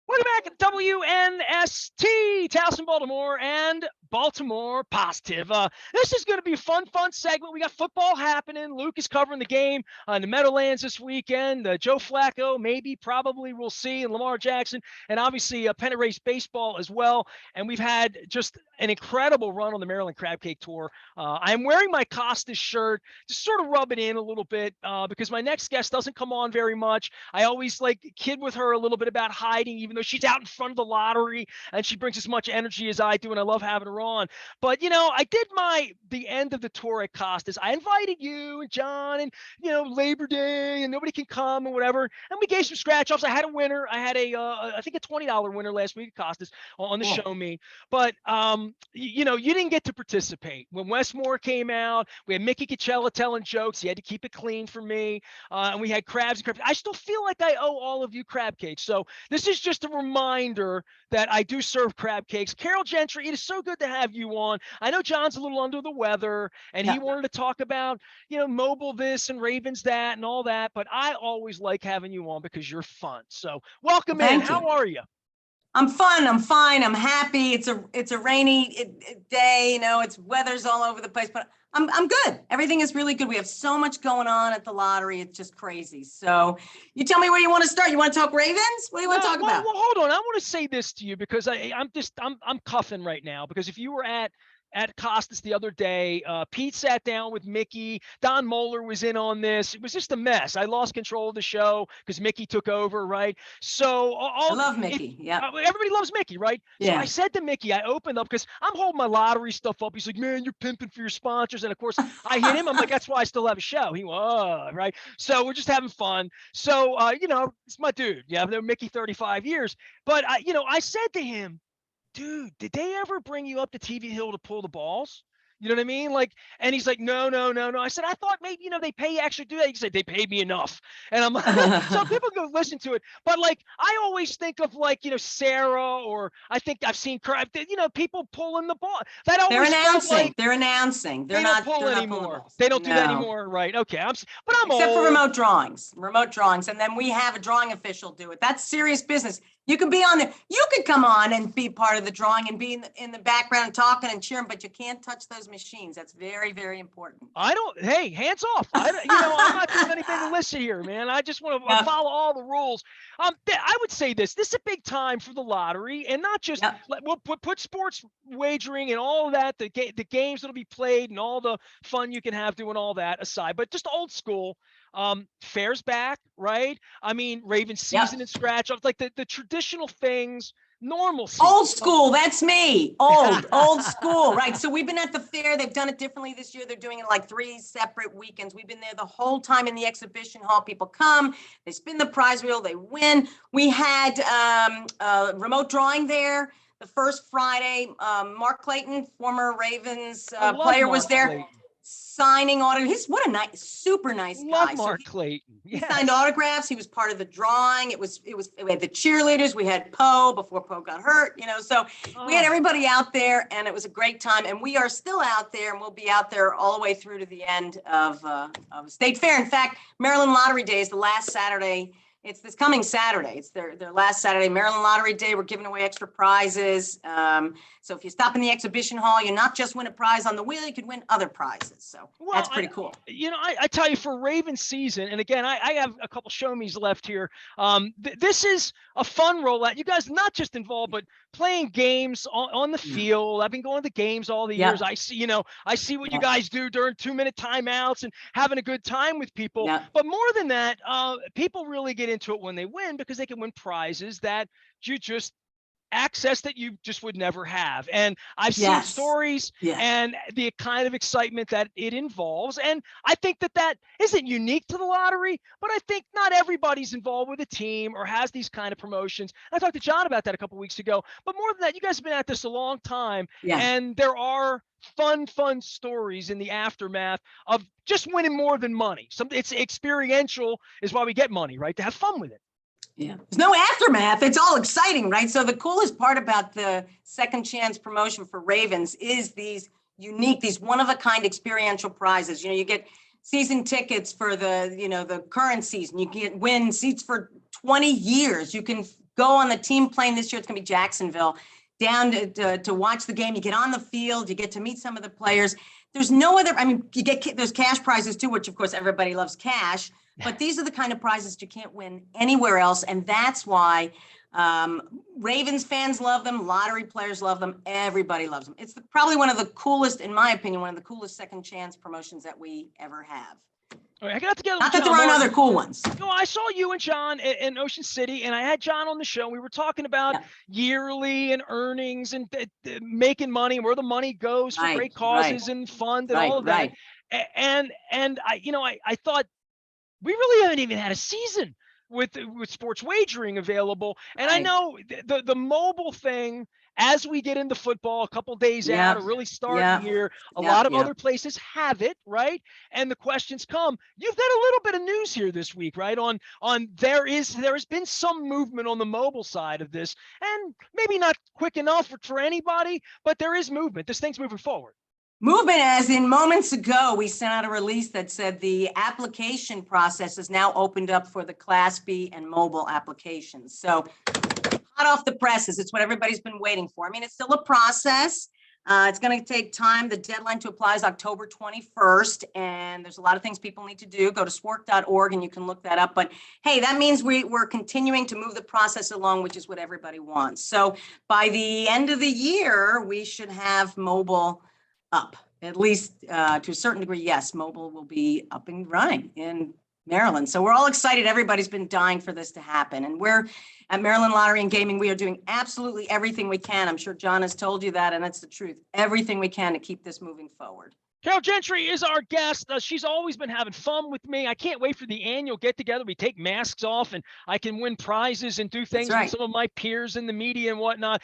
Welcome back at WNST, Towson, Baltimore, and Baltimore Positive. This is going to be a fun segment. We got football happening. Luke is covering the game in the Meadowlands this weekend. Joe Flacco, probably we'll see, and Lamar Jackson, and obviously Pennant Race Baseball as well. And we've had just an incredible run on the Maryland Crab Cake Tour. I'm wearing my Costas shirt to sort of rub it in a little bit because my next guest doesn't come on very much. I always kid with her a little bit about hiding, even though she's out in front of the lottery and she brings as much energy as I do, and I love having her on. But I did the end of the tour at Costas. I invited you and John and Labor Day, and nobody can come and whatever. And we gave some scratch offs. I had a winner. I had I think a $20 winner last week at Costas on the show me. But you didn't get to participate when Westmore came out. We had Mickey Coachella telling jokes. He had to keep it clean for me, and we had crabs and crabs. I still feel like I owe all of you crab cakes. So this is just a reminder that I do serve crab cakes. Carole Gentry, it is so good to have you on. I know John's a little under the weather, and he wanted to talk about, mobile this and Ravens that and all that, but I always like having you on because you're fun. So welcome in. How are you? I'm fun. I'm fine. I'm happy. It's a rainy day. It's weather's all over the place, but I'm good. Everything is really good. We have so much going on at the lottery. It's just crazy. So you tell me where you want to start. You want to talk Ravens? What do you want to talk about? Well, hold on. I want to say this to you because I'm cuffing right now, because if you were at Costas the other day, Pete sat down with Mickey. Don Moeller was in on this. It was just a mess. I lost control of the show because Mickey took over, right? So I love Mickey. Yeah, everybody loves Mickey, right? Yeah. So I said to Mickey, I opened up because I'm holding my lottery stuff up. He's like, "Man, you're pimping for your sponsors." And of course, I hit him. I'm like, "That's why I still have a show." He went, right? So we're just having fun. So it's my dude. Yeah, I've known Mickey 35 years. But I said to him, "Dude, did they ever bring you up to TV Hill to pull the balls?" You know what I mean? And he's like, no. I said, I thought maybe, they pay you actually do that. He said, they paid me enough. And I'm like, so people go listen to it. But I always think of Sarah, or I think I've seen, people pulling the ball. That always They're announcing. They're not pull anymore. They don't do that anymore. Right. Okay. But I'm Except old. for remote drawings. And then we have a drawing official do it. That's serious business. You can be on there. You could come on and be part of the drawing and be in the background talking and cheering, but you can't touch those machines. That's very, very important. Hey, hands off. I'm not doing anything illicit here, man. I just want to follow all the rules. I would say this is a big time for the lottery, and not just, we'll put sports wagering and all of that, the games that'll be played and all the fun you can have doing all that aside, but just old school. Fair's back, right? I mean, Ravens season and scratch off, like the traditional things, normalcy. Old school, that's me. Old school, right? So we've been at the fair. They've done it differently this year. They're doing it 3 separate weekends. We've been there the whole time in the exhibition hall. People come, they spin the prize wheel, they win. We had remote drawing there the first Friday. Mark Clayton, former Ravens player, was there. Clayton. Signing autographs. What a super nice guy. Love Mark Clayton. He signed autographs. He was part of the drawing. We had the cheerleaders. We had Poe before Poe got hurt. So we had everybody out there, and it was a great time. And we are still out there, and we'll be out there all the way through to the end of State Fair. In fact, Maryland Lottery Day is the last Saturday. It's this coming Saturday. It's their last Saturday, Maryland Lottery Day. We're giving away extra prizes. So if you stop in the exhibition hall, you not just win a prize on the wheel, you could win other prizes. So that's pretty cool. I tell you, for Raven season, and again, I have a couple show me's left here. This is a fun rollout. You guys not just involved, but playing games on the field. I've been going to games all the years. I see what you guys do during 2-minute timeouts and having a good time with people. But more than that, people really get into it when they win, because they can win prizes that you just access that you just would never have. And I've seen stories and the kind of excitement that it involves. And I think that isn't unique to the lottery, but I think not everybody's involved with a team or has these kind of promotions. I talked to John about that a couple of weeks ago, but more than that, you guys have been at this a long time, and there are fun stories in the aftermath of just winning more than money. It's experiential is why we get money, right? To have fun with it. Yeah, there's no aftermath. It's all exciting, right? So the coolest part about the second chance promotion for Ravens is these unique, these one-of-a-kind experiential prizes. You get season tickets for the current season. You can win seats for 20 years. You can go on the team plane this year. It's going to be Jacksonville, down to watch the game. You get on the field, you get to meet some of the players. There's no other, I mean, there's cash prizes too, which of course everybody loves cash, but these are the kind of prizes you can't win anywhere else. And that's why Ravens fans love them, lottery players love them, everybody loves them. It's probably one of the coolest, in my opinion, one of the coolest second chance promotions that we ever have. All right, I got together Not with that there aren't other cool ones. No, I saw you and John in Ocean City, and I had John on the show. We were talking about yearly and earnings and making money and where the money goes for great causes and fund and all of that. And I thought we really haven't even had a season with sports wagering available. And I know the mobile thing, as we get into football a couple days out or really starting here, a lot of other places have it, right? And the questions come. You've got a little bit of news here this week, right? On there has been some movement on the mobile side of this, and maybe not quick enough for anybody, but there is movement. This thing's moving forward. Movement, as in moments ago, we sent out a release that said the application process is now opened up for the Class B and mobile applications. So hot off the presses, it's what everybody's been waiting for. I mean, it's still a process. It's going to take time. The deadline to apply is October 21st, and there's a lot of things people need to do. Go to spork.org and you can look that up. But hey, that means we're continuing to move the process along, which is what everybody wants. So by the end of the year, we should have mobile up, at least to a certain degree. Yes, mobile will be up and running in Maryland. So we're all excited. Everybody's been dying for this to happen. And we're at Maryland Lottery and Gaming. We are doing absolutely everything we can. I'm sure John has told you that, and that's the truth. Everything we can to keep this moving forward. Carole Gentry is our guest. She's always been having fun with me. I can't wait for the annual get-together. We take masks off, and I can win prizes and do things with some of my peers in the media and whatnot.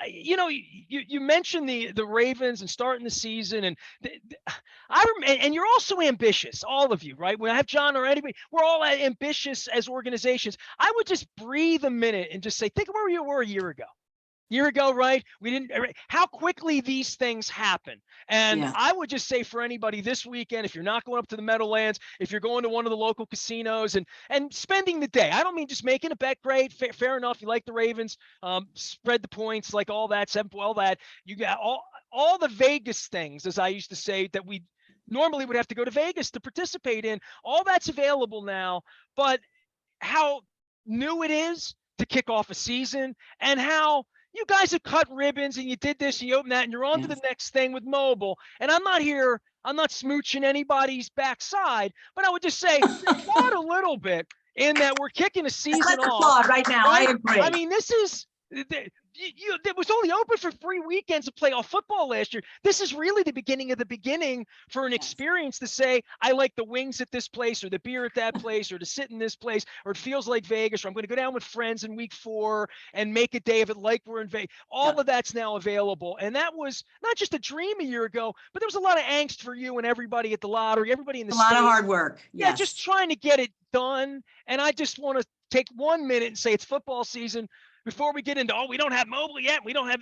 You mentioned the Ravens and starting the season, and and you're also ambitious, all of you, right? When I have John or anybody, we're all ambitious as organizations. I would just breathe a minute and just say, think of where you were a year ago. Right? We didn't, how quickly these things happen. And I would just say for anybody this weekend, if you're not going up to the Meadowlands, if you're going to one of the local casinos and spending the day, I don't mean just making a bet, great, fair enough. You like the Ravens, spread the points, like all that, all that. You got all the Vegas things, as I used to say, that we normally would have to go to Vegas to participate in. All that's available now, but how new it is to kick off a season, and how you guys have cut ribbons and you did this and you open that and you're on to the next thing with mobile. And I'm not smooching anybody's backside, but I would just say applaud a little bit in that we're kicking a season off right now. Right? I agree. I mean, this is it was only open for 3 weekends of playoff football last year. This is really the beginning of the beginning for an experience to say, I like the wings at this place, or the beer at that place, or to sit in this place, or it feels like Vegas, or I'm going to go down with friends in week 4 and make a day of it like we're in Vegas. All of that's now available. And that was not just a dream a year ago, but there was a lot of angst for you and everybody at the lottery, everybody in the state. A lot of hard work. Yeah, just trying to get it done. And I just want to take 1 minute and say it's football season. Before we get into, we don't have mobile yet. We don't have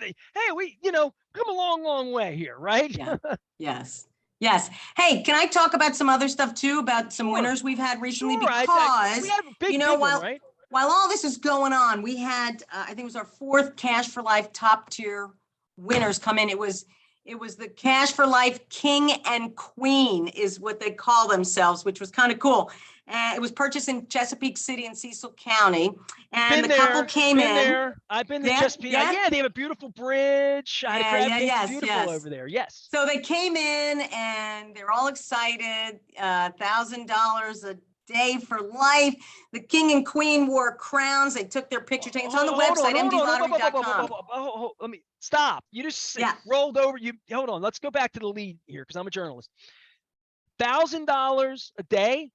we come a long way here, right? Yeah. Yes. Hey, can I talk about some other stuff too, about some winners we've had recently? Because, we have a big one, right? While all this is going on, we had, I think it was our 4th Cash for Life top tier winners come in. It was the Cash for Life King and Queen is what they call themselves, which was kind of cool. It was purchased in Chesapeake City and Cecil County, and couple came in. I've been to Chesapeake. Yeah, they have a beautiful bridge. Beautiful over there. Yes. So they came in and they're all excited. $1,000 a day for life. The King and Queen wore crowns. They took their picture taken. It's on the website, mdlottery.com. Let me stop. You just rolled over. Hold on. Let's go back to the lead here because I'm a journalist. $1,000 a day.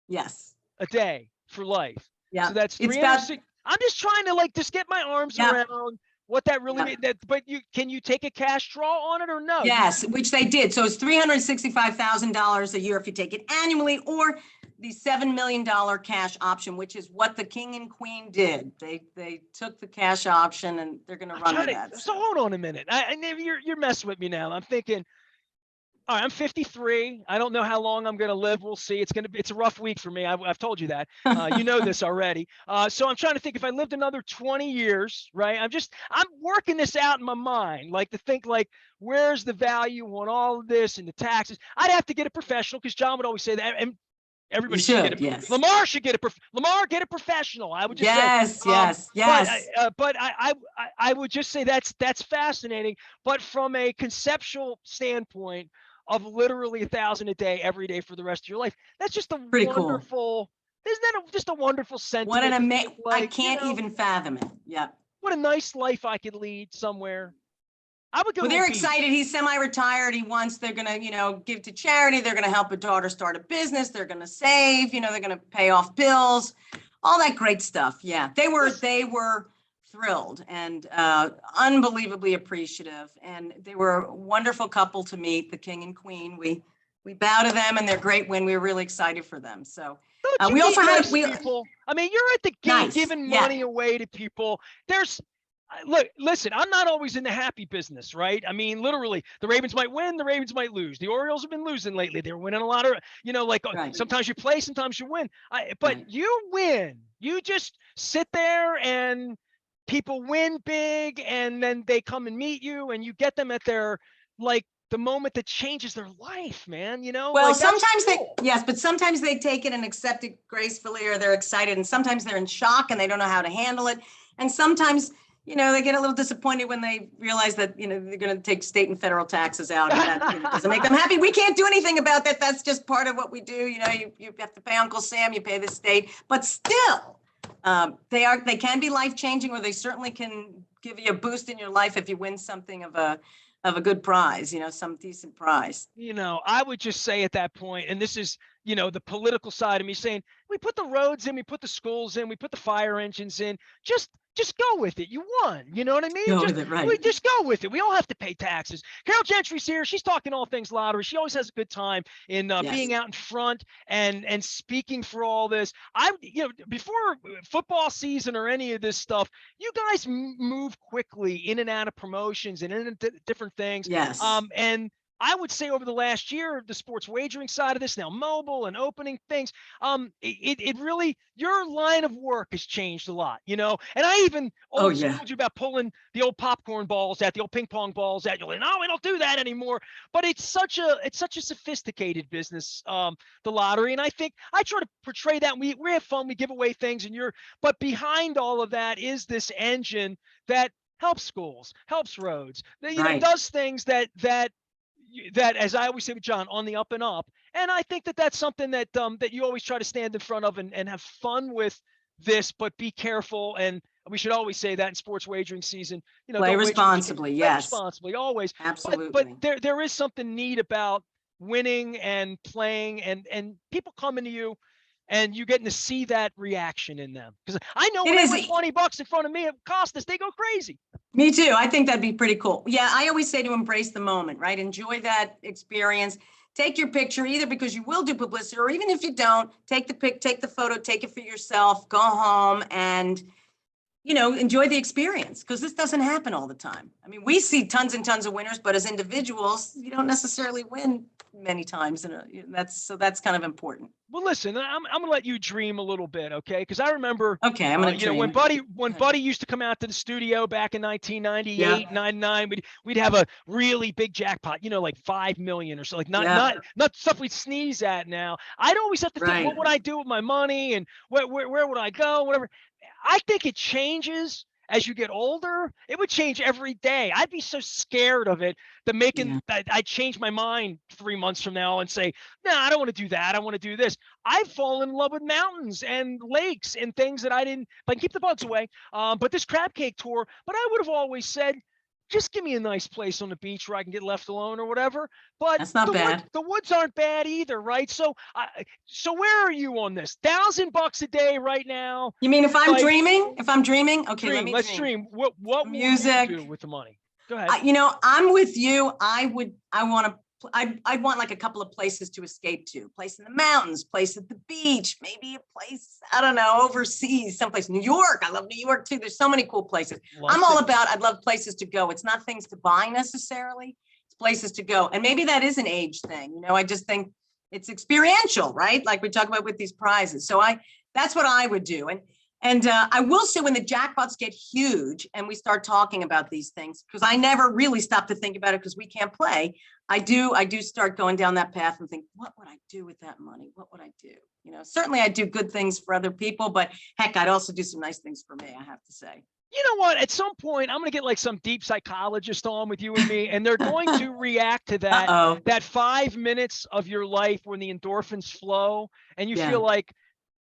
Yes. A day for life. Yeah. So that's 360. I'm just trying to just get my arms around what that really means. But can you take a cash draw on it or no? Yes, which they did. So it's $365,000 a year if you take it annually, or the $7 million cash option, which is what the King and Queen did. They took the cash option and they're going to run with that. So hold on a minute. You're messing with me now. I'm thinking, All right, I'm 53. I don't know how long I'm going to live. We'll see. It's a rough week for me. I've told you that. You know this already. So I'm trying to think if I lived another 20 years, right? I'm working this out in my mind, like to think like, where's the value on all of this and the taxes? I'd have to get a professional because John would always say that. And You everybody should get should, it. yes. Lamar should get it. Lamar, get a professional. I would just say, Yes, yes, yes. but I would just say that's fascinating. But from a conceptual standpoint of literally 1,000 a day, every day for the rest of your life, that's just a Pretty cool. wonderful. Isn't that just a wonderful What sentiment? an amazing, I Like, can't even fathom it. Yeah. what a nice life I could lead somewhere. I would go. Well, to a they're beach. excited. He's semi-retired. They're going to, give to charity. They're going to help a daughter start a business. They're going to save, they're going to pay off bills, all that great stuff. Yeah. They were thrilled and unbelievably appreciative. And they were a wonderful couple to meet, the king and queen. We bow to them and their great win. We were really excited for them. So Don't you we meet also had, nice people? I mean, you're at the gate nice. giving Yeah. money away to people. Look, listen, I'm not always in the happy business, right? I mean, literally, the Ravens might win, the Ravens might lose. The Orioles have been losing lately. They're winning a lot of, Right. sometimes you play, sometimes you win. But Right. you win. You just sit there and people win big, and then they come and meet you, and you get them at the moment that changes their life, man. Well, like, that's sometimes cool. yes, but sometimes they take it and accept it gracefully, or they're excited, and sometimes they're in shock and they don't know how to handle it. And sometimes, they get a little disappointed when they realize that, they're going to take state and federal taxes out, and that doesn't make them happy. We can't do anything about that. That's just part of what we do. You have to pay Uncle Sam, you pay the state, but still, they can be life-changing, or they certainly can give you a boost in your life if you win something of a good prize, some decent prize. I would just say at that point, and this is, the political side of me saying, we put the roads in, we put the schools in, we put the fire engines in, just go with it. You won. You know what I mean? Go with it, right. We just go with it. We all have to pay taxes. Carole Gentry's here. She's talking all things lottery. She always has a good time in Yes. being out in front and speaking for all this. Before football season or any of this stuff, you guys move quickly in and out of promotions and in different things. Yes. And I would say over the last year, the sports wagering side of this, now mobile and opening things, it really, your line of work has changed a lot, and I even told you about pulling the old popcorn balls out, the old ping pong balls out. You're like, no, we don't do that anymore. But it's such a sophisticated business, the lottery. And I think I try to portray that. We have fun, we give away things, but behind all of that is this engine that helps schools, helps roads, that, does things that, as I always say with John, on the up and up. And I think that's something that you always try to stand in front of and have fun with this, but be careful. And we should always say that in sports wagering season, play responsibly. Play responsibly, always. Absolutely. But there is something neat about winning and playing and people coming to you and you getting to see that reaction in them. Because I know when they put $20 in front of me at Costas, they go crazy. Me too. I think that'd be pretty cool. Yeah, I always say to embrace the moment, right? Enjoy that experience. Take your picture, either because you will do publicity, or even if you don't, take the photo, take it for yourself, go home and, enjoy the experience, because this doesn't happen all the time. I mean, we see tons and tons of winners, but as individuals, you don't necessarily win many times. And that's kind of important. Well, listen, I'm going to let you dream a little bit, okay? Because I remember, okay, I'm going to dream. When Buddy used to come out to the studio back in 1998, 99, we'd have a really big jackpot, like 5 million or so, like not stuff we'd sneeze at now. I'd always have to think, what would I do with my money and where would I go, whatever. I think it changes as you get older. It would change every day. I'd be so scared of it that I'd change my mind 3 months from now and say, no, I don't want to do that. I want to do this. I've fallen in love with mountains and lakes and things that I didn't, but keep the bugs away. But this crab cake tour, but I would have always said, just give me a nice place on the beach where I can get left alone or whatever. But that's not bad. The woods aren't bad either, right? So where are you on this? $1,000 a day right now. You mean if I'm dreaming? If I'm dreaming? Okay, let's dream. What music would you do with the money? Go ahead. I'm with you. I'd want like a couple of places to escape to. Place in the mountains, place at the beach, maybe a place, I don't know, overseas, someplace. New York. I love New York too. There's so many cool places. I'd love places to go. It's not things to buy necessarily. It's places to go. And maybe that is an age thing. You know, I just think it's experiential, right? Like we talk about with these prizes. So that's what I would do. And I will say when the jackpots get huge and we start talking about these things, because I never really stop to think about it because we can't play. I do start going down that path and think, what would I do with that money? What would I do? You know, certainly I do good things for other people, but heck, I'd also do some nice things for me, I have to say. You know what? At some point, I'm going to get like some deep psychologist on with you and me, and they're going to react to that Uh-oh. that 5 minutes of your life when the endorphins flow, and you Yeah. feel like,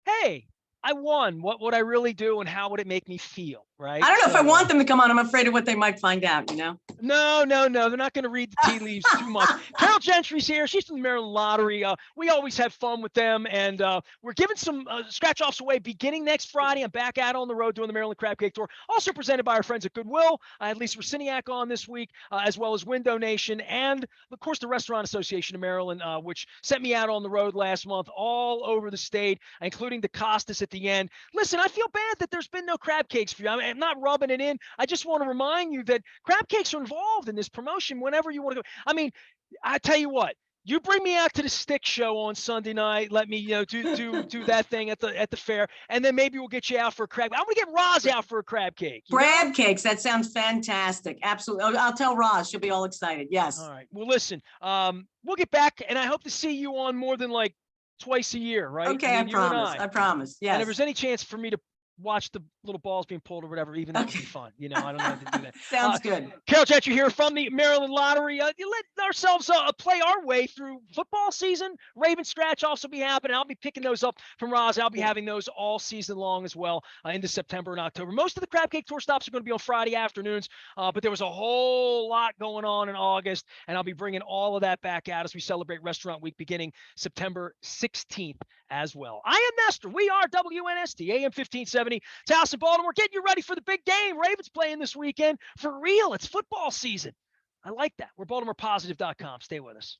hey, I won. What would I really do, and how would it make me feel? Right? I don't know if I So, want them to come on. I'm afraid of what they might find out, you know? No. They're not going to read the tea leaves too much. Carole Gentry's here. She's from the Maryland Lottery. We always have fun with them, and we're giving some scratch-offs away beginning next Friday. I'm back out on the road doing the Maryland Crab Cake Tour, also presented by our friends at Goodwill. I had Lisa Raciniak on this week, as well as Window Nation, and, of course, the Restaurant Association of Maryland, which sent me out on the road last month all over the state, including the Costas at the end. Listen, I feel bad that there's been no crab cakes for you. I'm not rubbing it in. I just want to remind you that crab cakes are involved in this promotion whenever you want to go. I mean, I tell you what, you bring me out to the stick show on Sunday night. Let me, do that thing at the fair, and then maybe we'll get you out for a crab. I'm gonna get Roz out for a crab cake. Crab cakes. That sounds fantastic. Absolutely. I'll tell Roz. She'll be all excited. Yes. All right. Well, listen, we'll get back, and I hope to see you on more than like twice a year, right? Okay, I mean, you and promise. I promise. Yes. And if there's any chance for me to watch the little balls being pulled or whatever, even that would be fun. I don't know how to do that. Sounds good. Carole Gentry here from the Maryland Lottery. You let ourselves play our way through football season. Raven scratch offs will be happening. I'll be picking those up from Roz. I'll be having those all season long as well into September and October. Most of the Crab Cake Tour stops are going to be on Friday afternoons, but there was a whole lot going on in August, and I'll be bringing all of that back out as we celebrate Restaurant Week beginning September 16th as well. I am Nestor. We are WNST, AM 1570, Towson, Baltimore. Getting you ready for the big game. Ravens playing this weekend. For real, it's football season. I like that. We're BaltimorePositive.com. Stay with us.